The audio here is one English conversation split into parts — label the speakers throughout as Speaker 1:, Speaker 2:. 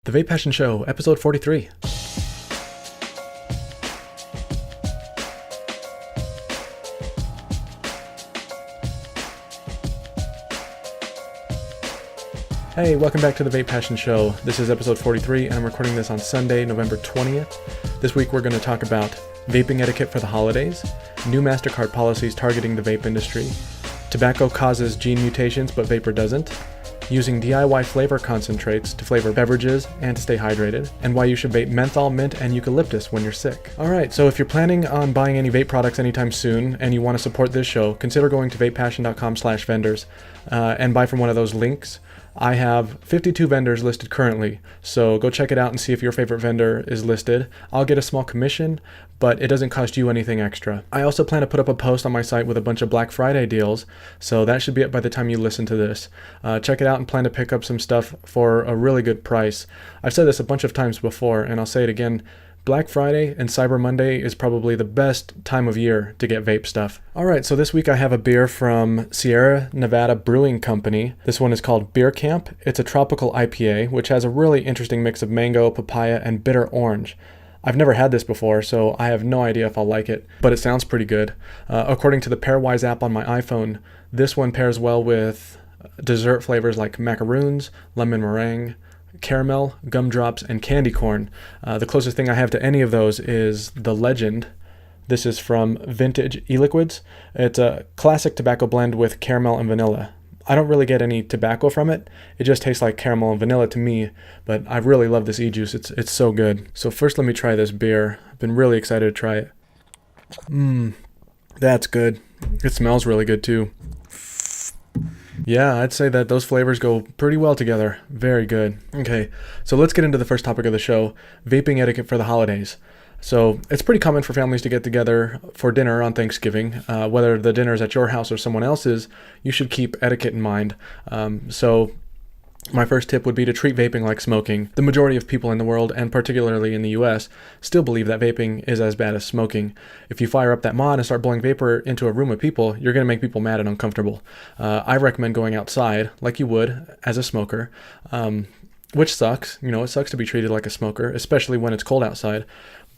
Speaker 1: The VapePassion Show, episode 43. Hey, welcome back to the VapePassion Show. This is episode 43, and I'm recording this on Sunday, November 20th. This week we're going to talk about vaping etiquette for the holidays, new MasterCard policies targeting the vape industry, tobacco causes gene mutations but vapor doesn't, using DIY flavor concentrates to flavor beverages and to stay hydrated, and why you should vape menthol, mint, and eucalyptus when you're sick. Alright, so if you're planning on buying any vape products anytime soon and you want to support this show, consider going to vapepassion.com/vendors and buy from one of those links. I have 52 vendors listed currently, so go check it out and see if your favorite vendor is listed. I'll get a small commission, but it doesn't cost you anything extra. I also plan to put up a post on my site with a bunch of Black Friday deals, so that should be up by the time you listen to this. Check it out and plan to pick up some stuff for a really good price. I've said this a bunch of times before, and I'll say it again. Black Friday and Cyber Monday is probably the best time of year to get vape stuff. Alright, so this week I have a beer from Sierra Nevada Brewing Company. This one is called Beer Camp. It's a tropical IPA, which has a really interesting mix of mango, papaya, and bitter orange. I've never had this before, so I have no idea if I'll like it, but it sounds pretty good. According to the Pairwise app on my iPhone, this one pairs well with dessert flavors like macaroons, lemon meringue, caramel, gumdrops, and candy corn. The closest thing I have to any of those is the Legend. This is from Vintage E-Liquids. It's a classic tobacco blend with caramel and vanilla. I don't really get any tobacco from it. It just tastes like caramel and vanilla to me, but I really love this e-juice. It's so good. So first let me try this beer. I've been really excited to try it. That's good. It smells really good too. Yeah, I'd say that those flavors go pretty well together. Very good. Okay, so let's get into the first topic of the show, vaping etiquette for the holidays. So it's pretty common for families to get together for dinner on Thanksgiving. Whether the dinner is at your house or someone else's, you should keep etiquette in mind. So my first tip would be to treat vaping like smoking. The majority of people in the world, and particularly in the US, still believe that vaping is as bad as smoking. If you fire up that mod and start blowing vapor into a room of people, you're going to make people mad and uncomfortable. I recommend going outside, like you would as a smoker, which sucks. You know, it sucks to be treated like a smoker, especially when it's cold outside.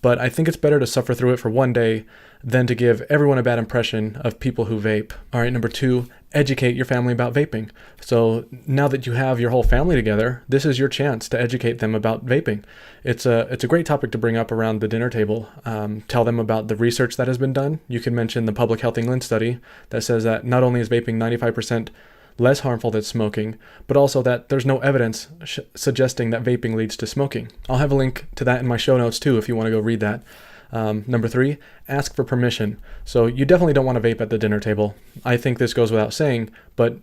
Speaker 1: But I think it's better to suffer through it for one day than to give everyone a bad impression of people who vape. All right, number 2, educate your family about vaping. So now that you have your whole family together, this is your chance to educate them about vaping. It's a great topic to bring up around the dinner table. Tell them about the research that has been done. You can mention the Public Health England study that says that not only is vaping 95% less harmful than smoking, but also that there's no evidence suggesting that vaping leads to smoking. I'll have a link to that in my show notes too if you want to go read that. Number 3, ask for permission. So you definitely don't want to vape at the dinner table. I think this goes without saying, but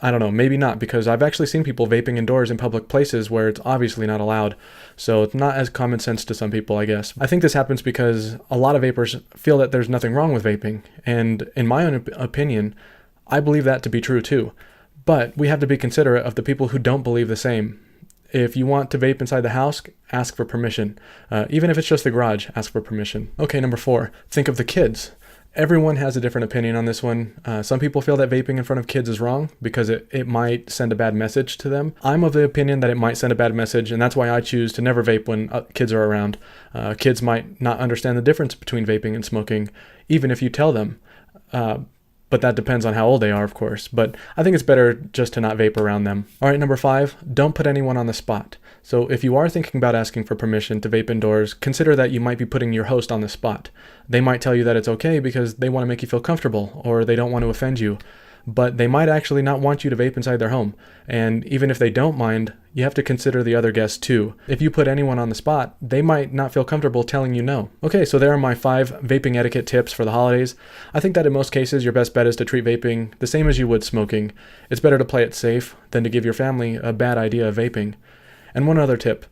Speaker 1: I don't know, maybe not, because I've actually seen people vaping indoors in public places where it's obviously not allowed. So it's not as common sense to some people, I guess. I think this happens because a lot of vapers feel that there's nothing wrong with vaping. And in my own opinion, I believe that to be true too. But we have to be considerate of the people who don't believe the same. If you want to vape inside the house, ask for permission. Even if it's just the garage, ask for permission. Okay, number 4, think of the kids. Everyone has a different opinion on this one. Some people feel that vaping in front of kids is wrong because it might send a bad message to them. I'm of the opinion that it might send a bad message, and that's why I choose to never vape when kids are around. Kids might not understand the difference between vaping and smoking, even if you tell them. But that depends on how old they are, of course. But I think it's better just to not vape around them. All right, number 5, don't put anyone on the spot. So if you are thinking about asking for permission to vape indoors, consider that you might be putting your host on the spot. They might tell you that it's okay because they want to make you feel comfortable or they don't want to offend you. But they might actually not want you to vape inside their home. And even if they don't mind, you have to consider the other guests too. If you put anyone on the spot, they might not feel comfortable telling you no. Okay, so there are my 5 vaping etiquette tips for the holidays. I think that in most cases, your best bet is to treat vaping the same as you would smoking. It's better to play it safe than to give your family a bad idea of vaping. And one other tip,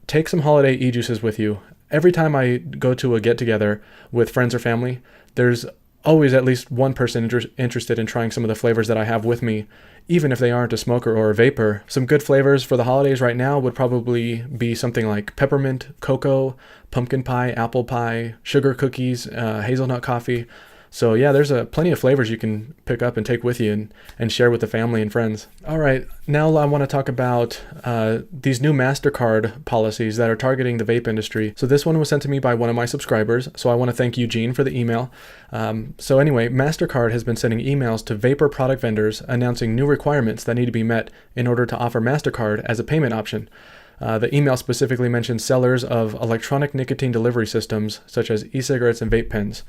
Speaker 1: take some holiday e-juices with you. Every time I go to a get-together with friends or family, there's always at least one person interested in trying some of the flavors that I have with me, even if they aren't a smoker or a vapor. Some good flavors for the holidays right now would probably be something like peppermint, cocoa, pumpkin pie, apple pie, sugar cookies, hazelnut coffee. So yeah, there's plenty of flavors you can pick up and take with you and share with the family and friends. All right, now I want to talk about these new MasterCard policies that are targeting the vape industry. So this one was sent to me by one of my subscribers, so I want to thank Eugene for the email. So anyway, MasterCard has been sending emails to vapor product vendors announcing new requirements that need to be met in order to offer MasterCard as a payment option. The email specifically mentions sellers of electronic nicotine delivery systems, such as e-cigarettes and vape pens.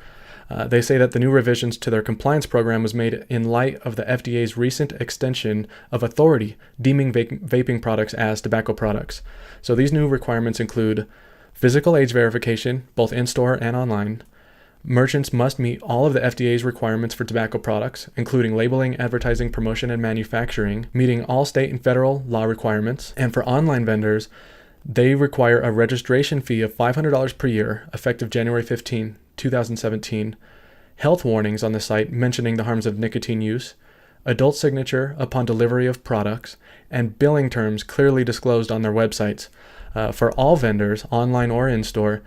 Speaker 1: They say that the new revisions to their compliance program was made in light of the FDA's recent extension of authority deeming vaping products as tobacco products. So these new requirements include physical age verification, both in-store and online. Merchants must meet all of the FDA's requirements for tobacco products, including labeling, advertising, promotion, and manufacturing, meeting all state and federal law requirements. And for online vendors, they require a registration fee of $500 per year, effective January 15, 2017, health warnings on the site mentioning the harms of nicotine use, adult signature upon delivery of products, and billing terms clearly disclosed on their websites. For all vendors, online or in-store,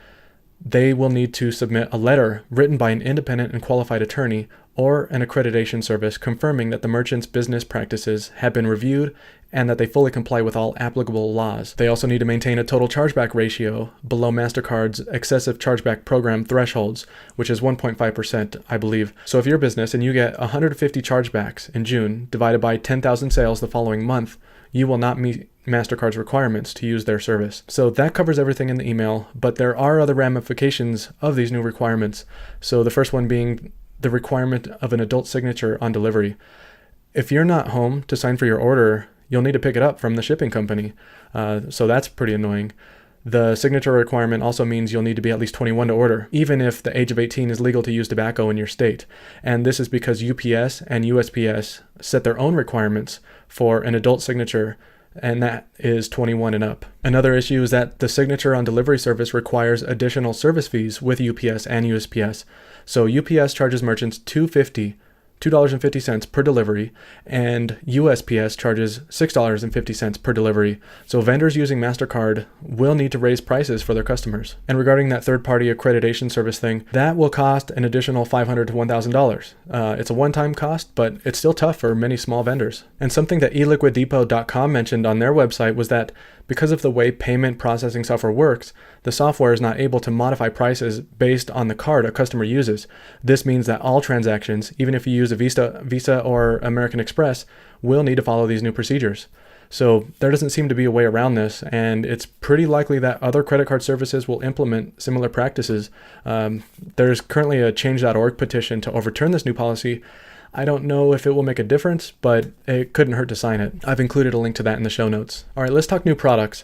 Speaker 1: they will need to submit a letter written by an independent and qualified attorney or an accreditation service confirming that the merchant's business practices have been reviewed and that they fully comply with all applicable laws. They also need to maintain a total chargeback ratio below MasterCard's excessive chargeback program thresholds, which is 1.5%, I believe. So if you're a business and you get 150 chargebacks in June divided by 10,000 sales the following month, you will not meet MasterCard's requirements to use their service. So that covers everything in the email, but there are other ramifications of these new requirements. So the first one being the requirement of an adult signature on delivery. If you're not home to sign for your order, you'll need to pick it up from the shipping company. So that's pretty annoying. The signature requirement also means you'll need to be at least 21 to order, even if the age of 18 is legal to use tobacco in your state. And this is because UPS and USPS set their own requirements for an adult signature, and that is 21 and up. Another issue is that the signature on delivery service requires additional service fees with UPS and USPS. So UPS charges merchants $2.50 per delivery, and USPS charges $6.50 per delivery. So vendors using MasterCard will need to raise prices for their customers. And regarding that third-party accreditation service thing, that will cost an additional $500 to $1,000. It's a one-time cost, but it's still tough for many small vendors. And something that eliquiddepot.com mentioned on their website was that because of the way payment processing software works, the software is not able to modify prices based on the card a customer uses. This means that all transactions, even if you use a Visa or American Express, will need to follow these new procedures. So there doesn't seem to be a way around this, and it's pretty likely that other credit card services will implement similar practices. There's currently a change.org petition to overturn this new policy. I don't know if it will make a difference, but it couldn't hurt to sign it. I've included a link to that in the show notes. All right, let's talk new products.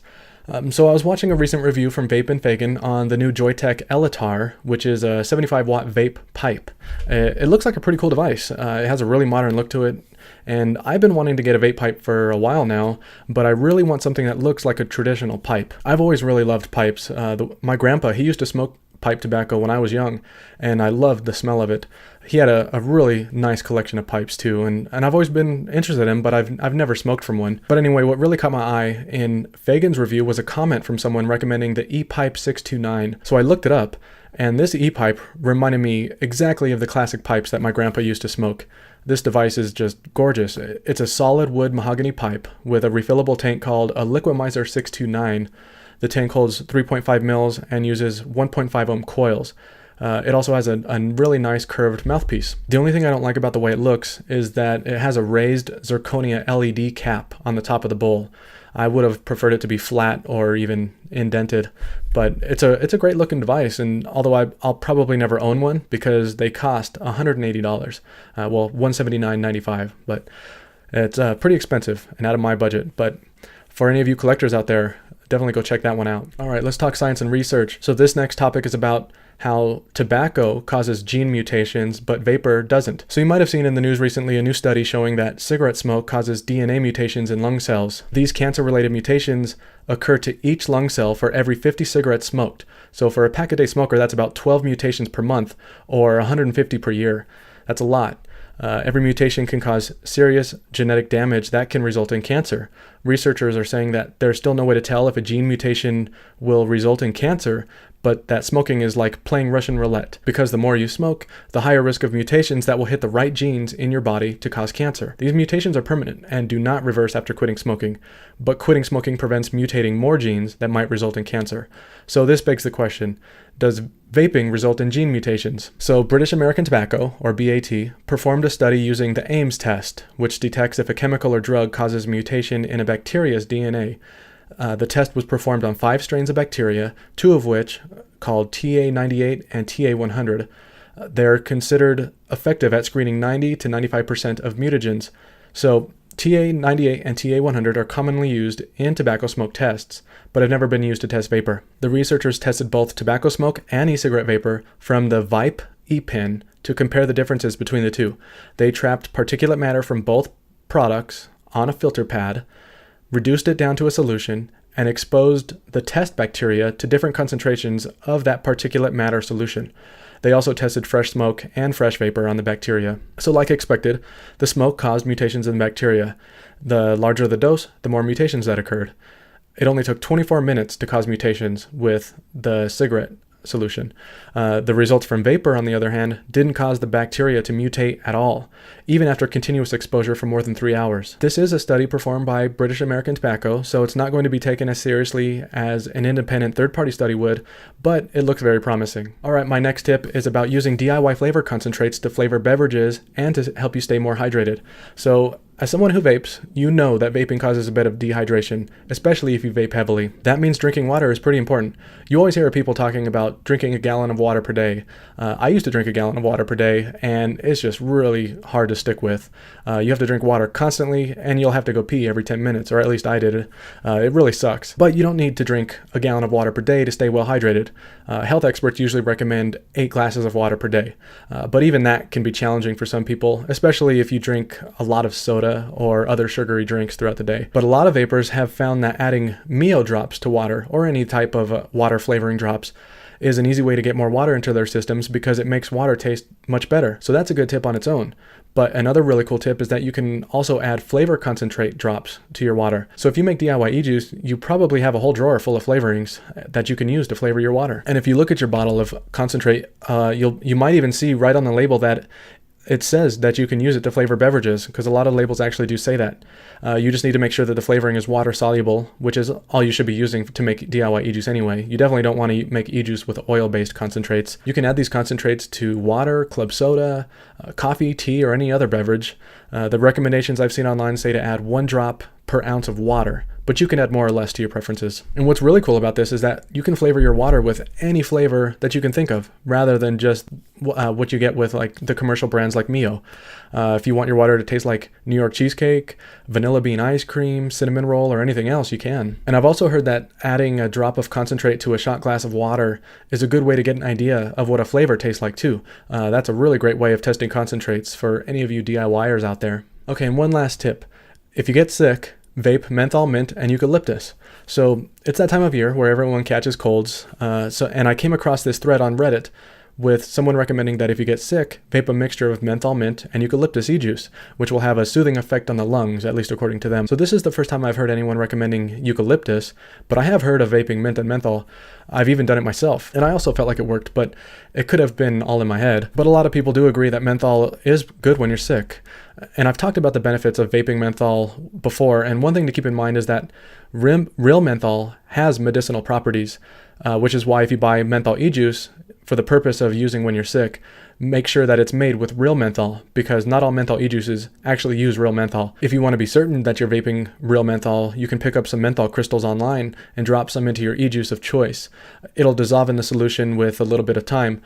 Speaker 1: So I was watching a recent review from Vape and Fagan on the new Joytech Elitar, which is a 75-watt vape pipe. It looks like a pretty cool device. It has a really modern look to it, and I've been wanting to get a vape pipe for a while now, but I really want something that looks like a traditional pipe. I've always really loved pipes. My grandpa, he used to smoke pipe tobacco when I was young, and I loved the smell of it. He had a really nice collection of pipes too, and I've always been interested in them, but I've never smoked from one. But anyway, what really caught my eye in Fagan's review was a comment from someone recommending the E-Pipe 629. So I looked it up, and this E-Pipe reminded me exactly of the classic pipes that my grandpa used to smoke. This device is just gorgeous. It's a solid wood mahogany pipe with a refillable tank called a Liquidizer 629. The tank holds 3.5 mils and uses 1.5 ohm coils. It also has a really nice curved mouthpiece. The only thing I don't like about the way it looks is that it has a raised zirconia LED cap on the top of the bowl. I would have preferred it to be flat or even indented, but it's a great looking device, and although I'll probably never own one because they cost $180. Well, $179.95, but it's pretty expensive and out of my budget. But for any of you collectors out there, definitely go check that one out. All right, let's talk science and research. So this next topic is about how tobacco causes gene mutations, but vapor doesn't. So you might have seen in the news recently a new study showing that cigarette smoke causes DNA mutations in lung cells. These cancer-related mutations occur to each lung cell for every 50 cigarettes smoked. So for a pack-a-day smoker, that's about 12 mutations per month, or 150 per year. That's a lot. Every mutation can cause serious genetic damage that can result in cancer. Researchers are saying that there's still no way to tell if a gene mutation will result in cancer, but that smoking is like playing Russian roulette, because the more you smoke, the higher risk of mutations that will hit the right genes in your body to cause cancer. These mutations are permanent and do not reverse after quitting smoking, but quitting smoking prevents mutating more genes that might result in cancer. So this begs the question, does vaping result in gene mutations? So British American Tobacco, or BAT, performed a study using the Ames test, which detects if a chemical or drug causes mutation in a bacteria's DNA. The test was performed on 5 strains of bacteria, 2 of which, called TA98 and TA100, they're considered effective at screening 90 to 95% of mutagens. So TA98 and TA100 are commonly used in tobacco smoke tests, but have never been used to test vapor. The researchers tested both tobacco smoke and e-cigarette vapor from the Vape e-pen to compare the differences between the two. They trapped particulate matter from both products on a filter pad, reduced it down to a solution, and exposed the test bacteria to different concentrations of that particulate matter solution. They also tested fresh smoke and fresh vapor on the bacteria. So like expected, the smoke caused mutations in the bacteria. The larger the dose, the more mutations that occurred. It only took 24 minutes to cause mutations with the cigarette solution. The results from vapor, on the other hand, didn't cause the bacteria to mutate at all, even after continuous exposure for more than 3 hours. This is a study performed by British American Tobacco, so it's not going to be taken as seriously as an independent third-party study would, but it looks very promising. All right, my next tip is about using DIY flavor concentrates to flavor beverages and to help you stay more hydrated. So as someone who vapes, you know that vaping causes a bit of dehydration, especially if you vape heavily. That means drinking water is pretty important. You always hear people talking about drinking a gallon of water per day. I used to drink a gallon of water per day, and it's just really hard to stick with. You have to drink water constantly, and you'll have to go pee every 10 minutes, or at least I did. It really sucks. But you don't need to drink a gallon of water per day to stay well hydrated. Health experts usually recommend 8 glasses of water per day. But even that can be challenging for some people, especially if you drink a lot of soda or other sugary drinks throughout the day. But a lot of vapors have found that adding Mio drops to water, or any type of water flavoring drops, is an easy way to get more water into their systems because it makes water taste much better. So that's a good tip on its own. But another really cool tip is that you can also add flavor concentrate drops to your water. So if you make DIY e-juice, you probably have a whole drawer full of flavorings that you can use to flavor your water. And if you look at your bottle of concentrate, you might even see right on the label that it says that you can use it to flavor beverages, because a lot of labels actually do say that. You just need to make sure that the flavoring is water soluble, which is all you should be using to make DIY e-juice anyway. You definitely don't want to make e-juice with oil-based concentrates. You can add these concentrates to water, club soda, coffee, tea, or any other beverage. The recommendations I've seen online say to add 1 drop per ounce of water, but you can add more or less to your preferences. And what's really cool about this is that you can flavor your water with any flavor that you can think of, rather than just what you get with like the commercial brands like Mio. If you want your water to taste like New York cheesecake, vanilla bean ice cream, cinnamon roll, or anything else, you can. And I've also heard that adding a drop of concentrate to a shot glass of water is a good way to get an idea of what a flavor tastes like too. That's a really great way of testing concentrates for any of you DIYers out there. Okay, and one last tip. If you get sick, vape menthol, mint, and eucalyptus. So it's that time of year where everyone catches colds. And I came across this thread on Reddit with someone recommending that if you get sick, vape a mixture of menthol, mint, and eucalyptus e-juice, which will have a soothing effect on the lungs, at least according to them. So this is the first time I've heard anyone recommending eucalyptus, but I have heard of vaping mint and menthol. I've even done it myself, and I also felt like it worked, but it could have been all in my head. But a lot of people do agree that menthol is good when you're sick. And I've talked about the benefits of vaping menthol before, and one thing to keep in mind is that real menthol has medicinal properties, which is why if you buy menthol e-juice for the purpose of using when you're sick, make sure that it's made with real menthol, because not all menthol e-juices actually use real menthol. If you want to be certain that you're vaping real menthol, you can pick up some menthol crystals online and drop some into your e-juice of choice. It'll dissolve in the solution with a little bit of time.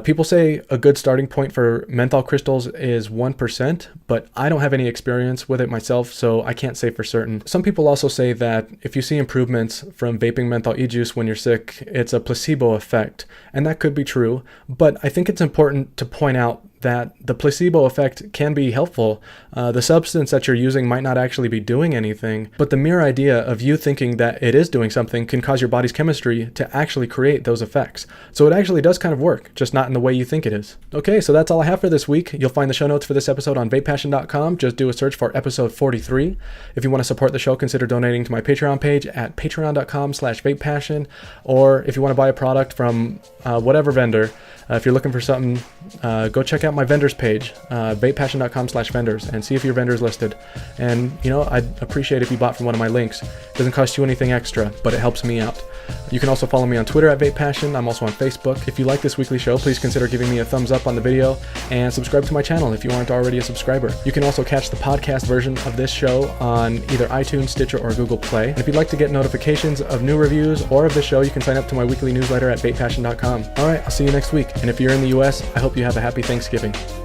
Speaker 1: People say a good starting point for menthol crystals is 1%, but I don't have any experience with it myself, so I can't say for certain. Some people also say that if you see improvements from vaping menthol e-juice when you're sick, it's a placebo effect, and that could be true, but I think it's important to point out that the placebo effect can be helpful. The substance that you're using might not actually be doing anything, but the mere idea of you thinking that it is doing something can cause your body's chemistry to actually create those effects. So it actually does kind of work, just not in the way you think it is. Okay, so that's all I have for this week. You'll find the show notes for this episode on VapePassion.com. Just do a search for episode 43. If you want to support the show, consider donating to my Patreon page at patreon.com/VapePassion, or if you want to buy a product from whatever vendor, if you're looking for something, go check out my vendors page, vapepassion.com/vendors, and see if your vendor is listed. And I'd appreciate if you bought from one of my links. It doesn't cost you anything extra, but it helps me out. You can also follow me on Twitter at VapePassion. I'm also on Facebook. If you like this weekly show, please consider giving me a thumbs up on the video and subscribe to my channel if you aren't already a subscriber. You can also catch the podcast version of this show on either iTunes, Stitcher, or Google Play. And if you'd like to get notifications of new reviews or of the show, you can sign up to my weekly newsletter at VapePassion.com. All right, I'll see you next week. And if you're in the US, I hope you have a happy Thanksgiving.